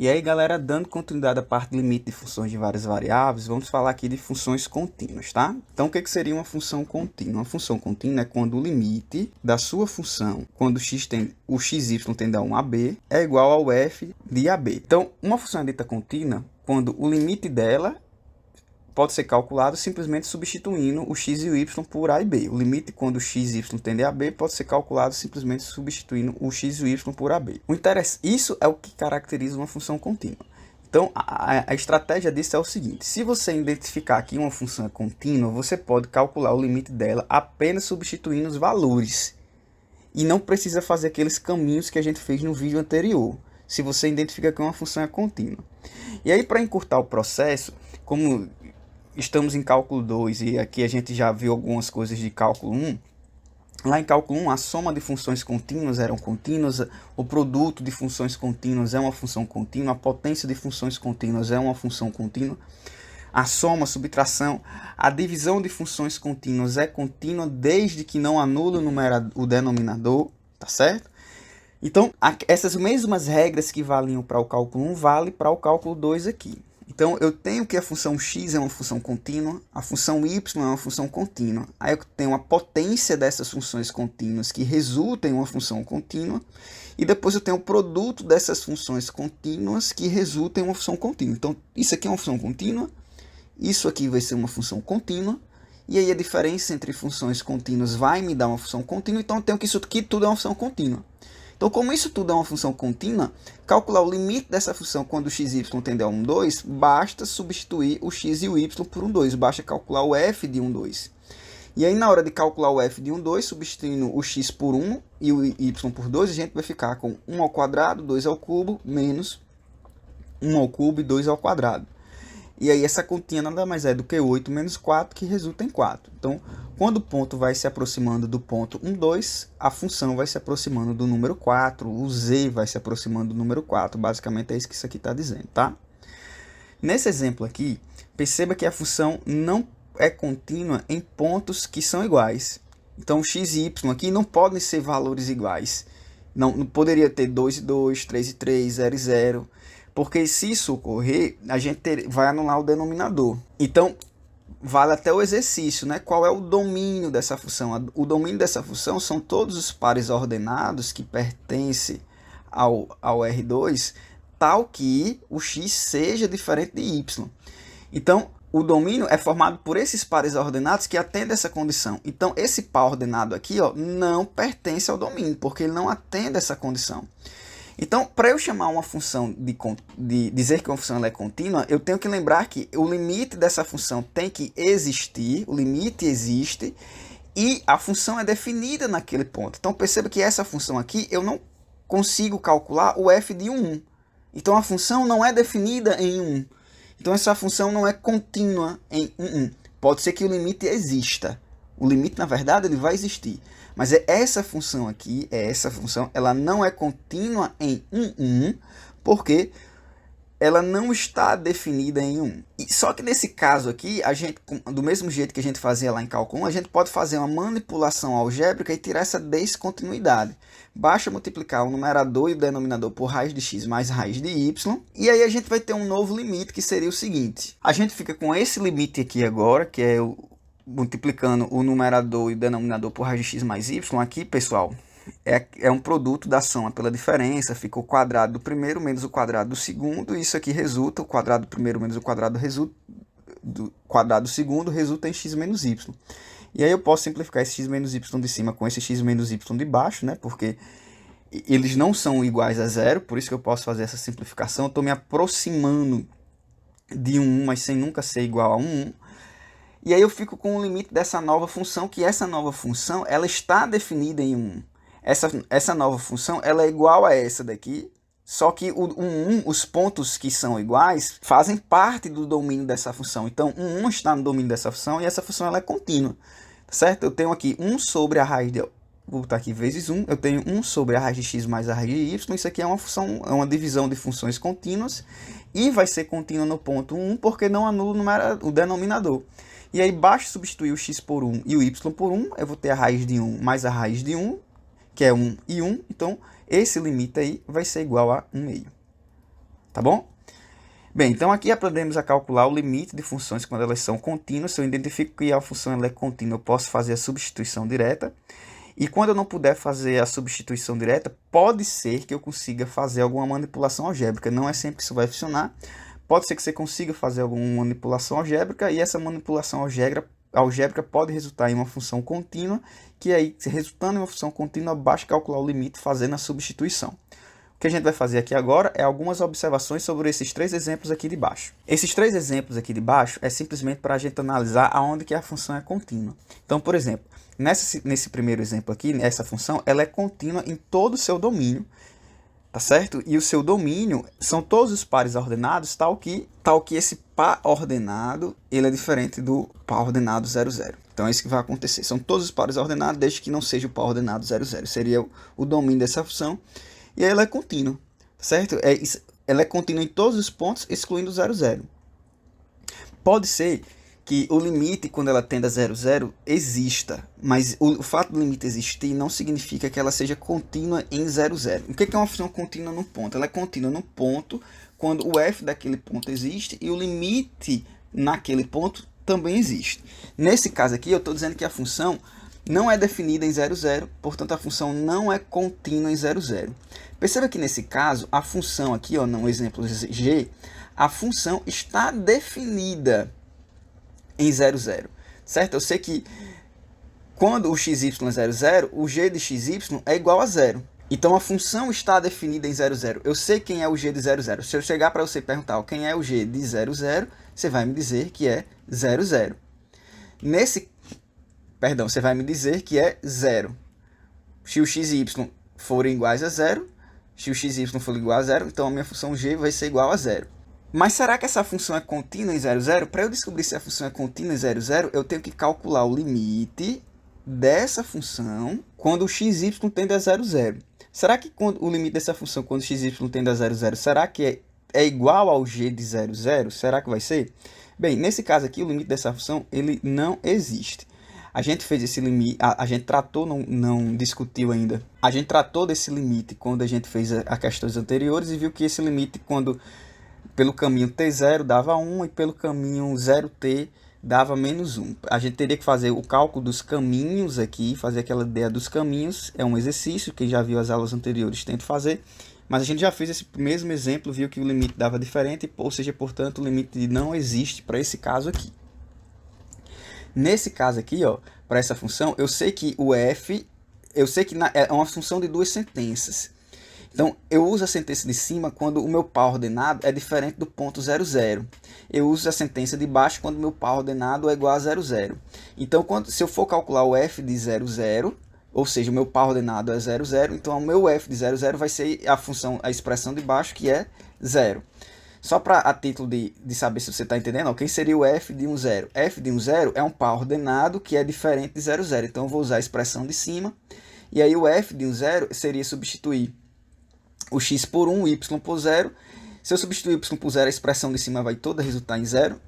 E aí, galera, dando continuidade à parte de limite de funções de várias variáveis, vamos falar aqui de funções contínuas, tá? Então, o que seria uma função contínua? Uma função contínua é quando o limite da sua função, quando o xy tende a 1 a b, é igual ao f de ab. Então, uma função é dita contínua quando o limite dela pode ser calculado simplesmente substituindo o x e o y por a e b. O limite quando o x e y tendem a b pode ser calculado simplesmente substituindo o x e o y por ab. Isso é o que caracteriza uma função contínua. Então, a estratégia disso é o seguinte: se você identificar que uma função é contínua, você pode calcular o limite dela apenas substituindo os valores. E não precisa fazer aqueles caminhos que a gente fez no vídeo anterior, se você identifica que uma função é contínua. E aí, para encurtar o processo, como estamos em cálculo 2 e aqui a gente já viu algumas coisas de cálculo 1. Lá em cálculo 1, a soma de funções contínuas eram contínuas, o produto de funções contínuas é uma função contínua, a potência de funções contínuas é uma função contínua, a soma, a subtração, a divisão de funções contínuas é contínua desde que não anule o denominador, tá certo? Então, essas mesmas regras que valiam para o cálculo 1 valem para o cálculo 2 aqui. Então, eu tenho que a função x é uma função contínua, a função y é uma função contínua. Aí eu tenho a potência dessas funções contínuas que resulta em uma função contínua. E depois eu tenho o produto dessas funções contínuas que resulta em uma função contínua. Então, isso aqui é uma função contínua, isso aqui vai ser uma função contínua. E aí a diferença entre funções contínuas vai me dar uma função contínua. Então, eu tenho que isso aqui tudo é uma função contínua. Então, como isso tudo é uma função contínua, calcular o limite dessa função quando o xy tende a 1, 2, basta substituir o x e o y por 1, 2. Basta calcular o f de 1, 2. E aí, na hora de calcular o f de 1, 2, substituindo o x por 1 e o y por 2, a gente vai ficar com 1 ao quadrado, 2 ao cubo, menos 1 ao cubo e 2 ao quadrado. E aí essa continha nada mais é do que 8 menos 4, que resulta em 4. Então, quando o ponto vai se aproximando do ponto 1, 2, a função vai se aproximando do número 4, o z vai se aproximando do número 4. Basicamente é isso que isso aqui está dizendo, tá? Nesse exemplo aqui, perceba que a função não é contínua em pontos que são iguais. Então, x e y aqui não podem ser valores iguais. Não poderia ter 2 e 2, 3 e 3, 0 e 0. Porque se isso ocorrer, a gente vai anular o denominador. Então, vale até o exercício, né? Qual é o domínio dessa função? O domínio dessa função são todos os pares ordenados que pertencem ao R2, tal que o x seja diferente de y. Então, o domínio é formado por esses pares ordenados que atendem essa condição. Então, esse par ordenado aqui, ó, não pertence ao domínio, porque ele não atende essa condição. Então, para eu chamar uma função de dizer que uma função ela é contínua, eu tenho que lembrar que o limite dessa função tem que existir, o limite existe, e a função é definida naquele ponto. Então, perceba que essa função aqui, eu não consigo calcular o f de 1. Então, a função não é definida em 1. Então, essa função não é contínua em 1. Pode ser que o limite exista. O limite, na verdade, ele vai existir. Mas essa função aqui, ela não é contínua em 1, porque ela não está definida em 1. Só que nesse caso aqui, a gente, do mesmo jeito que a gente fazia lá em cálculo 1, a gente pode fazer uma manipulação algébrica e tirar essa descontinuidade. Basta multiplicar o numerador e o denominador por raiz de x mais raiz de y, e aí a gente vai ter um novo limite, que seria o seguinte. A gente fica com esse limite aqui agora, que é multiplicando o numerador e o denominador por raiz de x mais y. Aqui, pessoal, é um produto da soma pela diferença. Fica o quadrado do primeiro menos o quadrado do segundo. E isso aqui resulta, o quadrado do primeiro menos o quadrado do quadrado do segundo resulta em x menos y. E aí eu posso simplificar esse x menos y de cima com esse x menos y de baixo, né? Porque eles não são iguais a zero, por isso que eu posso fazer essa simplificação. Eu estou me aproximando de 1, mas sem nunca ser igual a 1. E aí eu fico com o limite dessa nova função, que essa nova função ela está definida em 1. Essa nova função ela é igual a essa daqui, só que os pontos que são iguais fazem parte do domínio dessa função. Então, o 1 está no domínio dessa função e essa função ela é contínua, certo? Eu tenho aqui 1 sobre a raiz de... Vou botar aqui vezes 1. Eu tenho 1 sobre a raiz de x mais a raiz de y. Isso aqui é uma função, é uma divisão de funções contínuas. E vai ser contínua no ponto 1 porque não anula o denominador. E aí, basta substituir o x por 1 e o y por 1. Eu vou ter a raiz de 1 mais a raiz de 1, que é 1 e 1. Então, esse limite aí vai ser igual a 1 meio. tá bom? Bem, então aqui aprendemos a calcular o limite de funções quando elas são contínuas. Se eu identifico que a função ela é contínua, eu posso fazer a substituição direta. E quando eu não puder fazer a substituição direta, pode ser que eu consiga fazer alguma manipulação algébrica. Não é sempre que isso vai funcionar. Pode ser que você consiga fazer alguma manipulação algébrica e essa manipulação algébrica pode resultar em uma função contínua, que aí, resultando em uma função contínua, basta calcular o limite fazendo a substituição. O que a gente vai fazer aqui agora é algumas observações sobre esses três exemplos aqui de baixo. Esses três exemplos aqui de baixo é simplesmente para a gente analisar aonde que a função é contínua. Então, por exemplo, nesse primeiro exemplo aqui, essa função ela é contínua em todo o seu domínio, tá certo? E o seu domínio são todos os pares ordenados, tal que esse par ordenado ele é diferente do par ordenado 0, 0. Então é isso que vai acontecer. São todos os pares ordenados, desde que não seja o par ordenado 0, 0. Seria o domínio dessa função. E aí ela é contínua, certo? Ela é contínua em todos os pontos, excluindo o 0, 0. Pode ser que o limite, quando ela tenda a 0, 0, exista, mas o fato do limite existir não significa que ela seja contínua em 0, 0. O que é uma função contínua num ponto? Ela é contínua num ponto quando o f daquele ponto existe e o limite naquele ponto também existe. Nesse caso aqui, eu estou dizendo que a função não é definida em 0, 0, portanto a função não é contínua em 0, 0. Perceba que nesse caso, a função aqui, ó, no exemplo g, a função está definida em 0, 0, certo? Eu sei que quando o xy é 0, 0, o g de xy é igual a 0. Então a função está definida em 0, 0. Eu sei quem é o g de 0, 0. Se eu chegar para você e perguntar quem é o g de 0, 0, você vai me dizer que é 0, 0. Você vai me dizer que é 0. Se o x e y forem iguais a 0, se o x e y for igual a 0, então a minha função g vai ser igual a 0. Mas será que essa função é contínua em 0, 0? Para eu descobrir se a função é contínua em 0, 0, eu tenho que calcular o limite dessa função quando o xy tende a 0, 0. Será que o limite dessa função quando o xy tende a 0, 0, será que é igual ao g de 0, 0? Será que vai ser? Bem, nesse caso aqui, o limite dessa função ele não existe. A gente fez esse limite, a gente tratou, não discutiu ainda. A gente tratou desse limite quando a gente fez as questões anteriores e viu que esse limite, quando pelo caminho t0 dava 1 e pelo caminho 0t dava menos 1. A gente teria que fazer o cálculo dos caminhos aqui, fazer aquela ideia dos caminhos. É um exercício, quem já viu as aulas anteriores tenta fazer. Mas a gente já fez esse mesmo exemplo, viu que o limite dava diferente, ou seja, portanto, o limite não existe para esse caso aqui. Nesse caso aqui, ó, para essa função, eu sei que o f, é uma função de duas sentenças. Então, eu uso a sentença de cima quando o meu par ordenado é diferente do ponto 0, 0. Eu uso a sentença de baixo quando o meu par ordenado é igual a 0, 0. Então, se eu for calcular o f de 0, 0, ou seja, o meu par ordenado é 0, 0, então o meu f de 0, 0 vai ser a expressão de baixo, que é 0. Só para a título de saber se você está entendendo, ó, quem seria o f de 1, 0? F de 1, 0 é um par ordenado que é diferente de 0, 0. Então, eu vou usar a expressão de cima. E aí, o f de 1, 0 seria substituir o x por 1, o y por 0. Se eu substituir o y por 0, a expressão de cima vai toda resultar em 0.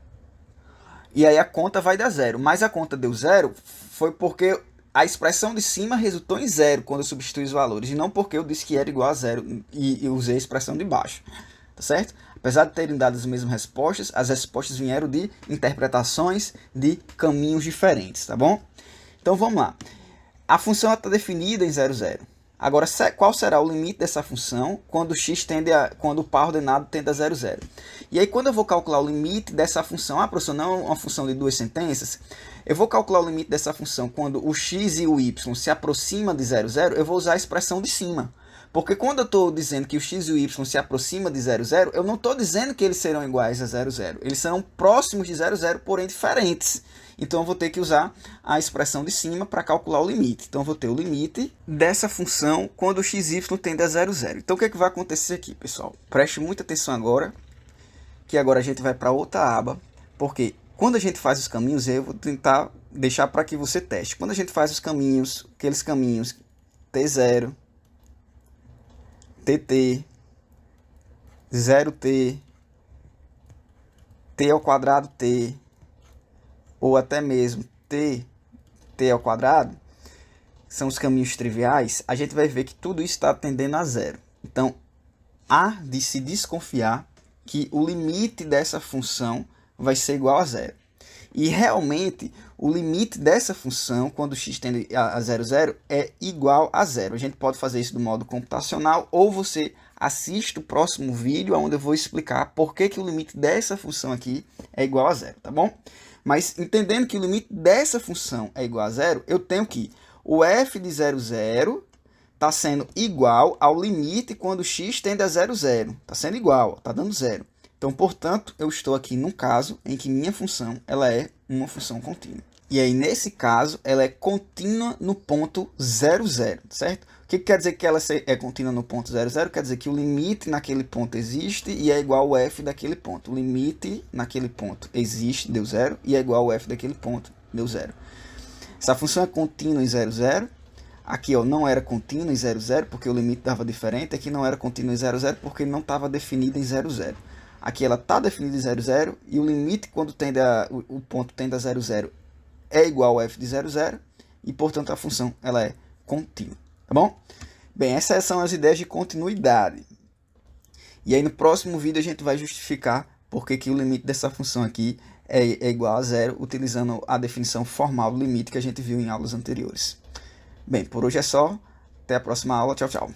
E aí, a conta vai dar 0. Mas a conta deu 0 foi porque a expressão de cima resultou em 0 quando eu substituí os valores. E não porque eu disse que era igual a 0 e usei a expressão de baixo. Tá certo? Apesar de terem dado as mesmas respostas, as respostas vieram de interpretações de caminhos diferentes, tá bom? Então vamos lá. A função está definida em 0, 0. Agora, qual será o limite dessa função quando o par ordenado tende a 0, 0? E aí, quando eu vou calcular o limite dessa função, professor, não é uma função de duas sentenças, eu vou calcular o limite dessa função quando o x e o y se aproximam de 0, 0, eu vou usar a expressão de cima. Porque quando eu estou dizendo que o x e o y se aproximam de 0, 0, eu não estou dizendo que eles serão iguais a 0, 0. Eles serão próximos de 0, 0, porém diferentes. Então, eu vou ter que usar a expressão de cima para calcular o limite. Então, eu vou ter o limite dessa função quando o xy tende a 0, 0. Então, o que é que vai acontecer aqui, pessoal? Preste muita atenção agora, que agora a gente vai para outra aba, porque quando a gente faz os caminhos, eu vou tentar deixar para que você teste. Quando a gente faz os caminhos, aqueles caminhos t0, tt, 0t, t ao quadrado t, ou até mesmo t ao quadrado, são os caminhos triviais, a gente vai ver que tudo isso está tendendo a 0. Então, há de se desconfiar que o limite dessa função vai ser igual a zero. E realmente, o limite dessa função, quando x tende a 0, 0, é igual a zero. A gente pode fazer isso do modo computacional, ou você assiste o próximo vídeo, onde eu vou explicar por que o limite dessa função aqui é igual a zero, tá bom? Mas entendendo que o limite dessa função é igual a zero, eu tenho que o f de 0, 0 está sendo igual ao limite quando x tende a 0, 0. Está sendo igual, está dando zero. Então, portanto, eu estou aqui num caso em que minha função ela é uma função contínua. E aí, nesse caso, ela é contínua no ponto 0, 0, certo? O que quer dizer que ela é contínua no ponto 0, 0? Quer dizer que o limite naquele ponto existe e é igual ao f daquele ponto. O limite naquele ponto existe, deu zero, e é igual ao f daquele ponto, deu zero. Essa função é contínua em 0, 0. Aqui ó, não era contínua em 0, 0, porque o limite dava diferente. Aqui não era contínua em 0, 0, porque não estava definida em 0, 0. Aqui ela está definida em 0, 0, e o limite quando o ponto tende a 0, 0 é igual a f de 0, 0, e portanto a função ela é contínua, tá bom? Bem, essas são as ideias de continuidade. E aí no próximo vídeo a gente vai justificar por que o limite dessa função aqui é igual a zero, utilizando a definição formal do limite que a gente viu em aulas anteriores. Bem, por hoje é só. Até a próxima aula. Tchau, tchau.